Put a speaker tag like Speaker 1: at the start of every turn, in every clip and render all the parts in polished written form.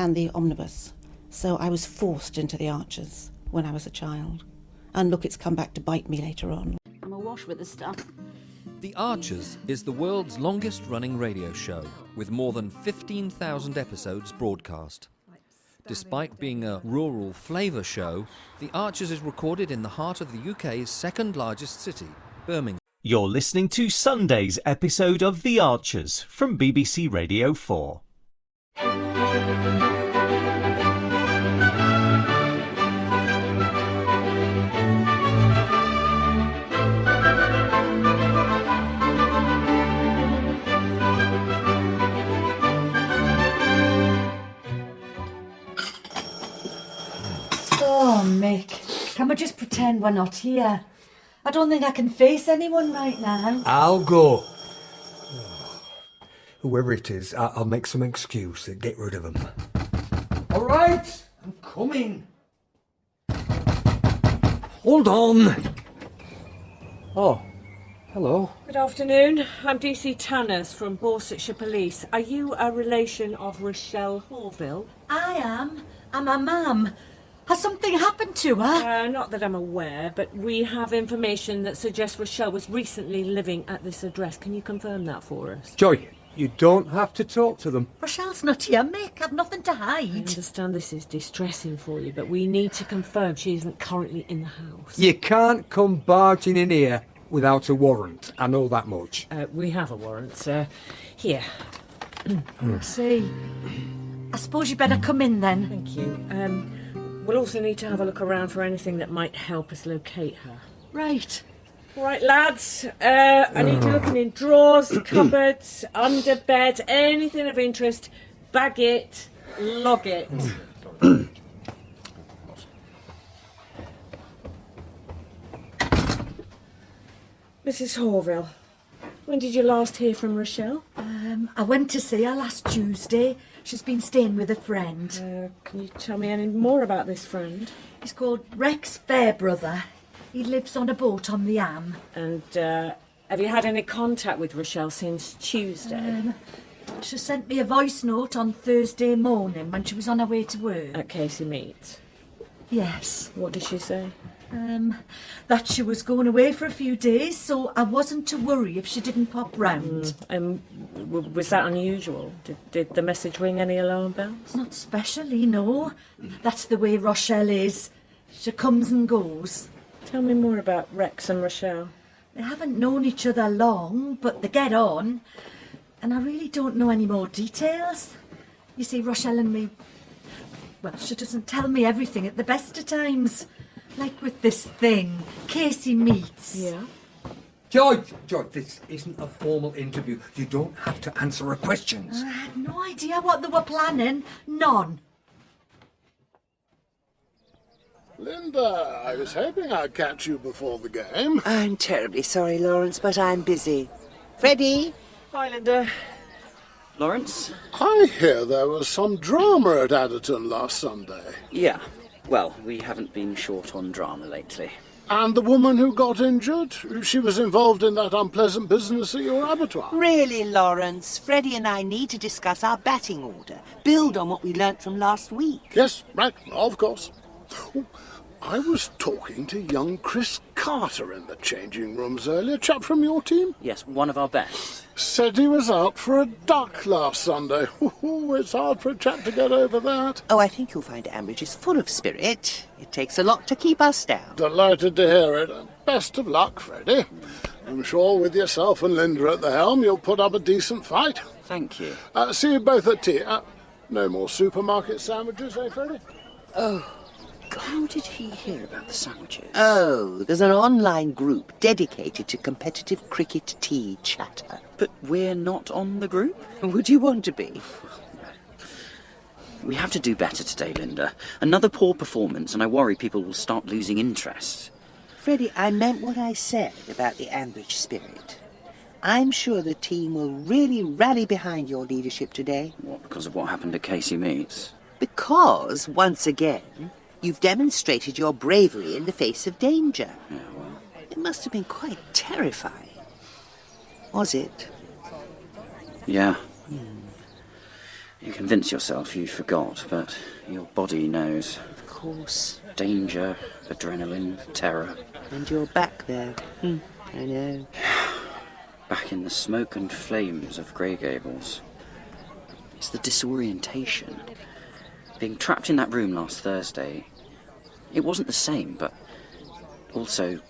Speaker 1: and the omnibus. So I was forced into the Archers when I was a child. And look, it's come back to bite me later on.
Speaker 2: I'm awash with the stuff.
Speaker 3: The Archers is the world's longest-running radio show, with more than 15,000 episodes broadcast. Despite being a rural flavour show, The Archers is recorded in the heart of the UK's second-largest city, Birmingham.
Speaker 4: You're listening to Sunday's episode of The Archers from BBC Radio 4.
Speaker 5: Oh, Mick, can we just pretend we're not here? I don't think I can face anyone right now.
Speaker 6: I'll go. Whoever it is, I'll make some excuse to get rid of them. All right, I'm coming. Hold on. Oh, hello.
Speaker 7: Good afternoon. I'm DC Tanners from Borsetshire Police. Are you a relation of Rochelle Horville?
Speaker 5: I am. I'm a mum. Has something happened to her?
Speaker 7: Not that I'm aware, but we have information that suggests Rochelle was recently living at this address. Can you confirm that for us?
Speaker 6: Joy, you don't have to talk to them.
Speaker 5: Rochelle's not here, Mick. I've nothing to hide.
Speaker 7: I understand this is distressing for you, but we need to confirm she isn't currently in the house.
Speaker 6: You can't come barging in here without a warrant. I know that much.
Speaker 7: We have a warrant, sir. Here.
Speaker 5: See. I suppose you better come in then.
Speaker 7: Thank you. We'll also need to have a look around for anything that might help us locate her.
Speaker 5: Right.
Speaker 7: All right, lads. I need you looking in drawers, cupboards, under bed, anything of interest. Bag it, log it. Mrs. Horville, when did you last hear from Rochelle?
Speaker 5: I went to see her last Tuesday. She's been staying with a friend.
Speaker 7: Can you tell me any more about this friend?
Speaker 5: He's called Rex Fairbrother. He lives on a boat on the Am.
Speaker 7: And have you had any contact with Rochelle since Tuesday?
Speaker 5: She sent me a voice note on Thursday morning when she was on her way to work.
Speaker 7: At Casey Meets?
Speaker 5: Yes.
Speaker 7: What did she say?
Speaker 5: That she was going away for a few days, so I wasn't to worry if she didn't pop round.
Speaker 7: Was that unusual? Did the message ring any alarm bells?
Speaker 5: Not specially, no. That's the way Rochelle is. She comes and goes.
Speaker 7: Tell me more about Rex and Rochelle.
Speaker 5: They haven't known each other long, but they get on. And I really don't know any more details. You see, Rochelle and me... Well, she doesn't tell me everything at the best of times. Like with this thing, Casey Meets.
Speaker 7: Yeah?
Speaker 6: George, this isn't a formal interview. You don't have to answer her questions.
Speaker 5: I had no idea what they were planning. None.
Speaker 8: Lynda, I was hoping I'd catch you before the game.
Speaker 9: I'm terribly sorry, Lawrence, but I'm busy. Freddie?
Speaker 7: Hi, Lynda. Lawrence?
Speaker 8: I hear there was some drama at Adderton last Sunday.
Speaker 10: Yeah. Well, we haven't been short on drama lately.
Speaker 8: And the woman who got injured? She was involved in that unpleasant business at your abattoir.
Speaker 9: Really, Lawrence, Freddie and I need to discuss our batting order. Build on what we learnt from last week.
Speaker 8: Yes, right, of course. Oh, I was talking to young Chris Carter in the changing rooms earlier, chap from your team.
Speaker 10: Yes, one of our best.
Speaker 8: Said he was out for a duck last Sunday. It's hard for a chap to get over that.
Speaker 9: Oh, I think you'll find Ambridge is full of spirit. It takes a lot to keep us down.
Speaker 8: Delighted to hear it. Best of luck, Freddie. I'm sure with yourself and Lynda at the helm, you'll put up a decent fight.
Speaker 10: Thank you.
Speaker 8: See you both at tea. No more supermarket sandwiches, eh, Freddie?
Speaker 10: Oh. How did he hear about the sandwiches?
Speaker 9: Oh, there's an online group dedicated to competitive cricket tea chatter.
Speaker 10: But we're not on the group?
Speaker 9: Would you want to be?
Speaker 10: We have to do better today, Lynda. Another poor performance and I worry people will start losing interest.
Speaker 9: Freddie, I meant what I said about the Ambridge spirit. I'm sure the team will really rally behind your leadership today.
Speaker 10: What, because of what happened at Casey Meets?
Speaker 9: Because, once again, you've demonstrated your bravery in the face of danger.
Speaker 10: Yeah, well...
Speaker 9: It must have been quite terrifying. Was it?
Speaker 10: Yeah. You convince yourself you forgot, but your body knows.
Speaker 9: Of course.
Speaker 10: Danger, adrenaline, terror.
Speaker 9: And you're back there. I know.
Speaker 10: Back in the smoke and flames of Grey Gables. It's the disorientation. Being trapped in that room last Thursday, it wasn't the same, but also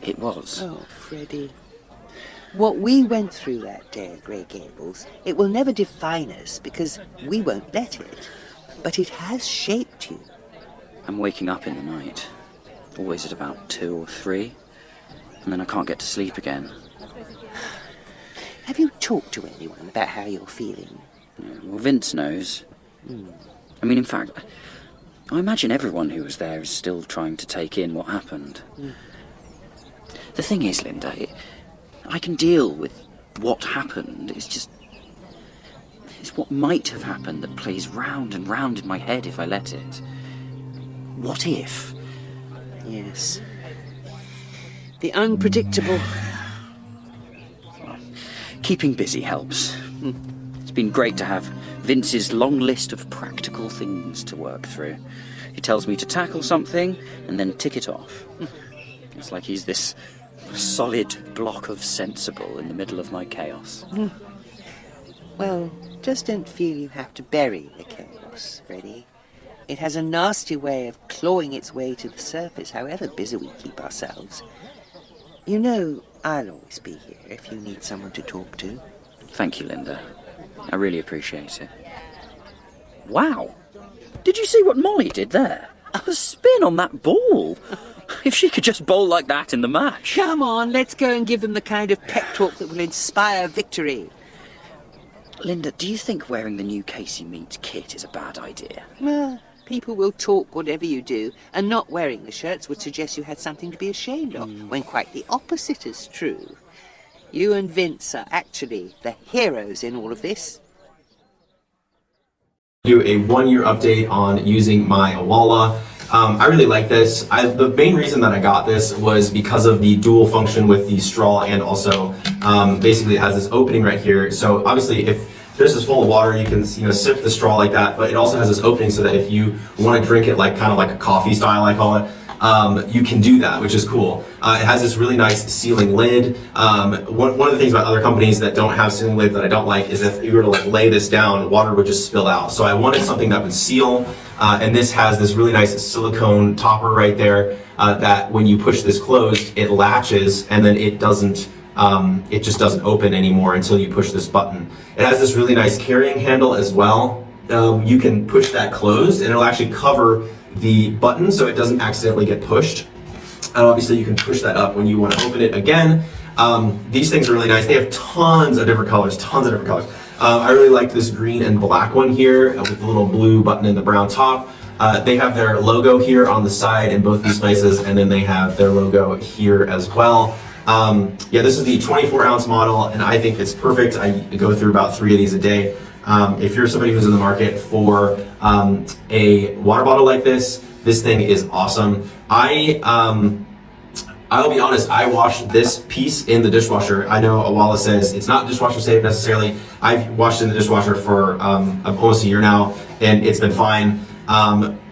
Speaker 10: it was.
Speaker 9: Oh, Freddie. What we went through that day at Grey Gables, it will never define us because we won't let it. But it has shaped you.
Speaker 10: I'm waking up in the night, always at about 2 or 3, and then I can't get to sleep again.
Speaker 9: Have you talked to anyone about how you're feeling?
Speaker 10: Well, Vince knows. I mean, in fact, I imagine everyone who was there is still trying to take in what happened. The thing is, Lynda, I can deal with what happened. It's what might have happened that plays round and round in my head if I let it. What if?
Speaker 9: Yes. The unpredictable.
Speaker 10: Keeping busy helps. It's been great to have Vince's long list of practical things to work through. He tells me to tackle something and then tick it off. It's like he's this solid block of sensible in the middle of my chaos.
Speaker 9: Well, just don't feel you have to bury the chaos, Freddie. It has a nasty way of clawing its way to the surface, however busy we keep ourselves. You know, I'll always be here if you need someone to talk to.
Speaker 10: Thank you, Lynda. I really appreciate it. Wow! Did you see what Molly did there? A spin on that ball! If she could just bowl like that in the match.
Speaker 9: Come on, let's go and give them the kind of pep talk that will inspire victory.
Speaker 10: Lynda, do you think wearing the new Casey Meets kit is a bad idea?
Speaker 9: Well, people will talk whatever you do, and not wearing the shirts would suggest you had something to be ashamed of, when quite the opposite is true. You and Vince are actually the heroes in all of this.
Speaker 2: Do a 1-year update on using my Awala. I really like this. The main reason that I got this was because of the dual function with the straw, and also basically it has this opening right here. So obviously if this is full of water, you can sip the straw like that, but it also has this opening so that if you want to drink it like kind of like a coffee style, I call it, you can do that, which is cool. It has this really nice sealing lid. One of the things about other companies that don't have sealing lid that I don't like is if you were to like lay this down, water would just spill out. So I wanted something that would seal, and this has this really nice silicone topper right there that when you push this closed, it latches, and then it doesn't, it just doesn't open anymore until you push this button. It has this really nice carrying handle as well. You can push that closed and it'll actually cover the button so it doesn't accidentally get pushed. And obviously you can push that up when you want to open it again. These things are really nice. They have tons of different colors, I really like this green and black one here with the little blue button and the brown top. They have their logo here on the side in both these places, and then they have their logo here as well. Yeah, this is the 24-ounce model, and I think it's perfect. I go through about 3 of these a day. If you're somebody who's in the market for a water bottle like this thing is awesome. I'll be honest, I washed this piece in the dishwasher. I know Awala says it's not dishwasher safe necessarily. I've washed it in the dishwasher for almost a year now, and it's been fine.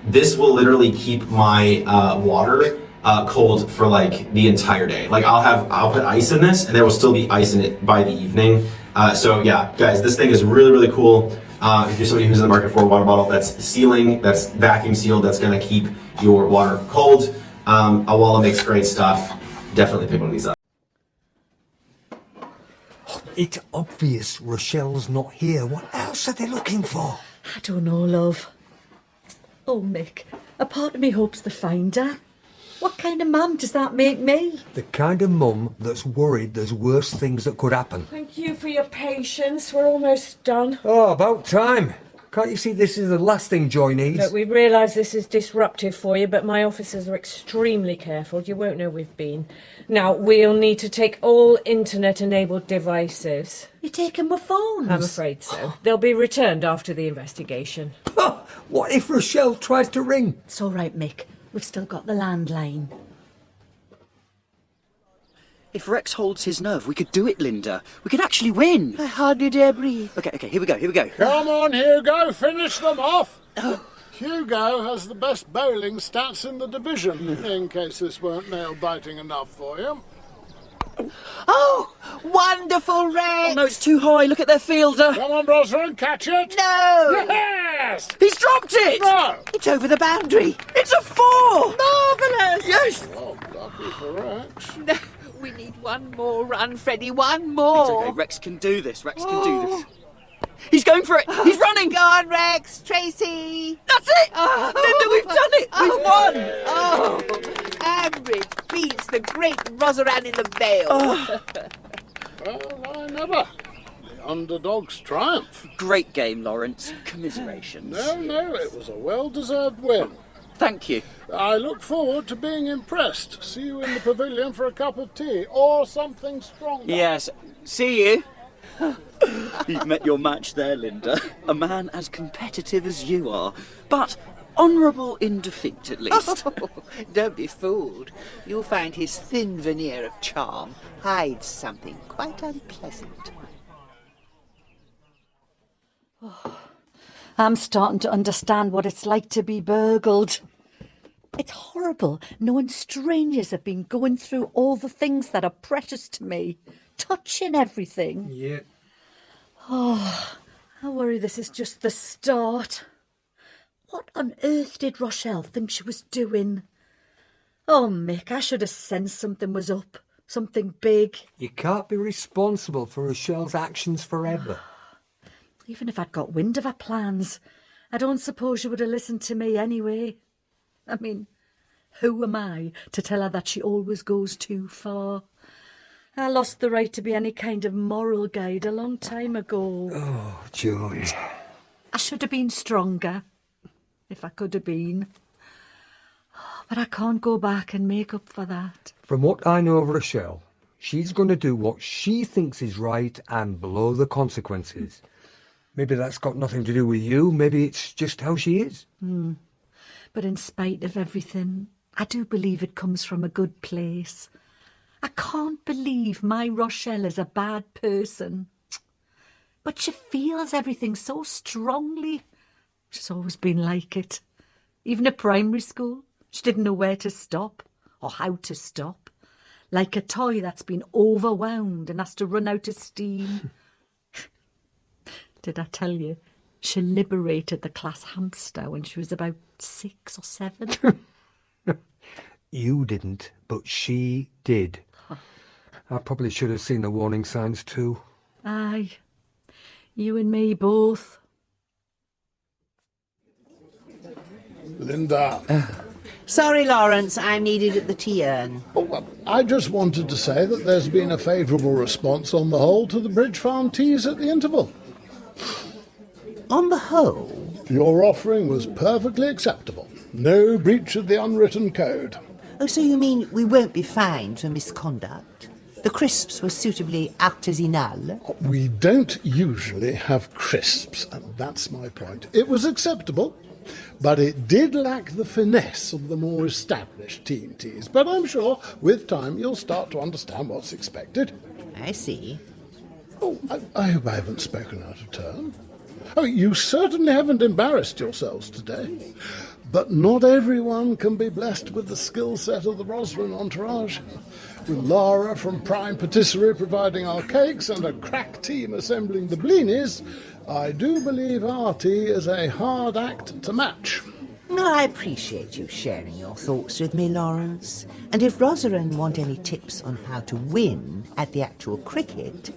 Speaker 2: This will literally keep my water cold for like the entire day. Like I'll put ice in this and there will still be ice in it by the evening. So yeah, guys, this thing is really, really cool. If you're somebody who's in the market for a water bottle that's sealing, that's vacuum sealed, that's gonna keep your water cold, Awala makes great stuff. Definitely pick one of these up.
Speaker 6: It's obvious Rochelle's not here. What else are they looking for?
Speaker 5: I don't know, love. Oh, Mick, a part of me hopes they find her. What kind of mum does that make me?
Speaker 6: The kind of mum that's worried there's worse things that could happen.
Speaker 7: Thank you for your patience. We're almost done.
Speaker 6: Oh, about time. Can't you see this is the last thing Joy needs?
Speaker 7: Look, we realise this is disruptive for you, but my officers are extremely careful. You won't know we've been. Now, we'll need to take all internet-enabled devices.
Speaker 5: You take them with phones?
Speaker 7: I'm afraid so. They'll be returned after the investigation.
Speaker 6: What if Rochelle tries to ring?
Speaker 5: It's all right, Mick. We've still got the landline.
Speaker 10: If Rex holds his nerve, we could do it, Lynda. We could actually win.
Speaker 9: I hardly dare breathe.
Speaker 10: Okay, here we go.
Speaker 8: Come on, Hugo, finish them off. Hugo has the best bowling stats in the division, in case this weren't nail-biting enough for you.
Speaker 9: Oh, wonderful, Rex!
Speaker 10: Oh, no, it's too high. Look at their fielder.
Speaker 8: Come on, Rosalind, catch it.
Speaker 9: No!
Speaker 8: Yes!
Speaker 10: He's dropped it!
Speaker 8: No!
Speaker 9: It's over the boundary.
Speaker 10: It's a 4!
Speaker 9: Marvellous!
Speaker 10: Yes!
Speaker 8: Oh, lucky for Rex.
Speaker 9: No, we need one more run, Freddie, one more.
Speaker 10: It's okay, Rex can do this. He's going for it. He's running.
Speaker 9: Go on, Rex. Tracy.
Speaker 10: That's it. Lynda, we've done it. We've won.
Speaker 9: Oh, Ambridge beats the great Rosaran in the Vale.
Speaker 8: Well, I never. The underdog's triumph.
Speaker 10: Great game, Lawrence. Commiserations.
Speaker 8: No, it was a well-deserved win.
Speaker 10: Thank you.
Speaker 8: I look forward to being impressed. See you in the pavilion for a cup of tea or something stronger.
Speaker 10: Yes. See you. You've met your match there, Lynda. A man as competitive as you are, but honourable in defeat, at least.
Speaker 9: Oh, don't be fooled. You'll find his thin veneer of charm hides something quite unpleasant.
Speaker 5: Oh, I'm starting to understand what it's like to be burgled. It's horrible knowing strangers have been going through all the things that are precious to me, touching everything.
Speaker 6: Yeah.
Speaker 5: Oh, I worry this is just the start. What on earth did Rochelle think she was doing? Oh, Mick, I should have sensed something was up. Something big.
Speaker 6: You can't be responsible for Rochelle's actions forever.
Speaker 5: Even if I'd got wind of her plans, I don't suppose she would have listened to me anyway. I mean, who am I to tell her that she always goes too far? I lost the right to be any kind of moral guide a long time ago.
Speaker 6: Oh, Joy.
Speaker 5: I should have been stronger, if I could have been. But I can't go back and make up for that.
Speaker 6: From what I know of Rochelle, she's going to do what she thinks is right and blow the consequences. Maybe that's got nothing to do with you. Maybe it's just how she is.
Speaker 5: But in spite of everything, I do believe it comes from a good place. I can't believe my Rochelle is a bad person. But she feels everything so strongly. She's always been like it. Even at primary school, she didn't know where to stop or how to stop. Like a toy that's been overwound and has to run out of steam. Did I tell you? She liberated the class hamster when she was about 6 or 7.
Speaker 6: You didn't, but she did. I probably should have seen the warning signs too.
Speaker 5: Aye, you and me both.
Speaker 8: Lynda.
Speaker 9: Sorry, Lawrence, I'm needed at the tea urn.
Speaker 8: Oh, well, I just wanted to say that there's been a favourable response on the whole to the Bridge Farm teas at the interval.
Speaker 9: On the whole?
Speaker 8: Your offering was perfectly acceptable. No breach of the unwritten code.
Speaker 9: Oh, so you mean we won't be fined for misconduct? The crisps were suitably artisanal?
Speaker 8: We don't usually have crisps, and that's my point. It was acceptable, but it did lack the finesse of the more established teen teas. But I'm sure with time you'll start to understand what's expected.
Speaker 9: I see.
Speaker 8: Oh, I hope I haven't spoken out of turn. Oh, you certainly haven't embarrassed yourselves today. But not everyone can be blessed with the skill set of the Rosalind entourage. With Lara from Prime Patisserie providing our cakes and a crack team assembling the blinis, I do believe our tea is a hard act to match.
Speaker 9: I appreciate you sharing your thoughts with me, Lawrence. And if Rosalind want any tips on how to win at the actual cricket,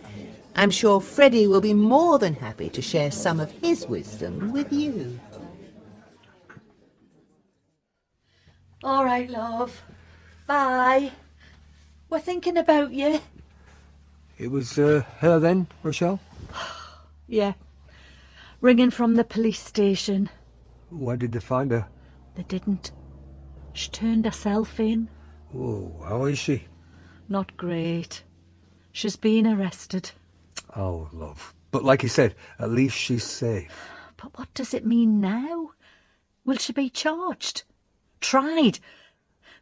Speaker 9: I'm sure Freddie will be more than happy to share some of his wisdom with you.
Speaker 5: All right, love. Bye. We're thinking about you.
Speaker 6: It was her then, Rochelle?
Speaker 5: Yeah. Ringing from the police station.
Speaker 6: Where did they find her?
Speaker 5: They didn't. She turned herself in.
Speaker 6: Oh, how is she?
Speaker 5: Not great. She's been arrested.
Speaker 6: Oh, love. But like you said, at least she's safe.
Speaker 5: But what does it mean now? Will she be charged? Tried?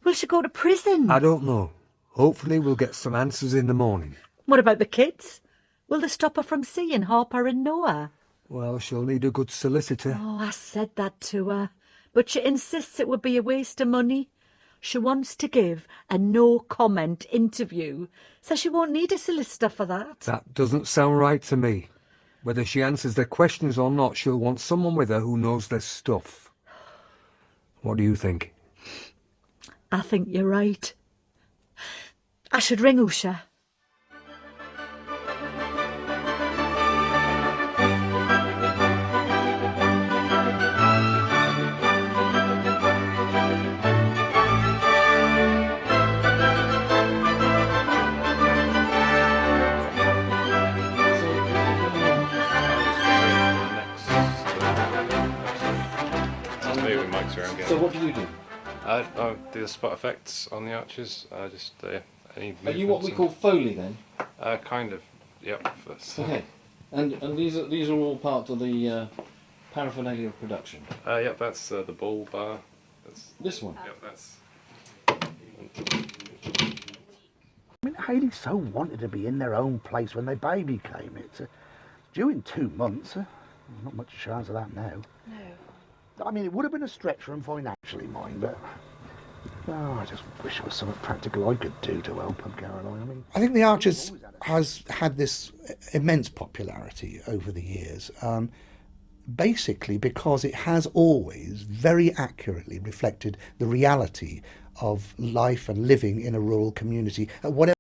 Speaker 5: Will she go to prison?
Speaker 6: I don't know. Hopefully we'll get some answers in the morning.
Speaker 5: What about the kids? Will they stop her from seeing Harper and Noah?
Speaker 6: Well, she'll need a good solicitor.
Speaker 5: Oh, I said that to her, but she insists it would be a waste of money. She wants to give a no-comment interview, so she won't need a solicitor for that.
Speaker 6: That doesn't sound right to me. Whether she answers their questions or not, she'll want someone with her who knows their stuff. What do you think?
Speaker 5: I think you're right. I should ring Usha.
Speaker 11: So what do you do? I do the spot effects on the arches. Any
Speaker 3: Are you what we call Foley then?
Speaker 11: Kind of, yep.
Speaker 3: Okay. And these are all part of the paraphernalia of production?
Speaker 11: Yep, that's the bull bar. That's
Speaker 3: this one?
Speaker 11: Yep, that's...
Speaker 12: I mean, Hayley so wanted to be in their own place when their baby came. It's due in 2 months. Not much chance of that now.
Speaker 1: No.
Speaker 12: I mean, it would have been a stretch for them financially, mind, but I just wish there was something practical I could do to help them, Caroline.
Speaker 13: I think The Archers has had this immense popularity over the years, basically because it has always very accurately reflected the reality of life and living in a rural community, at whatever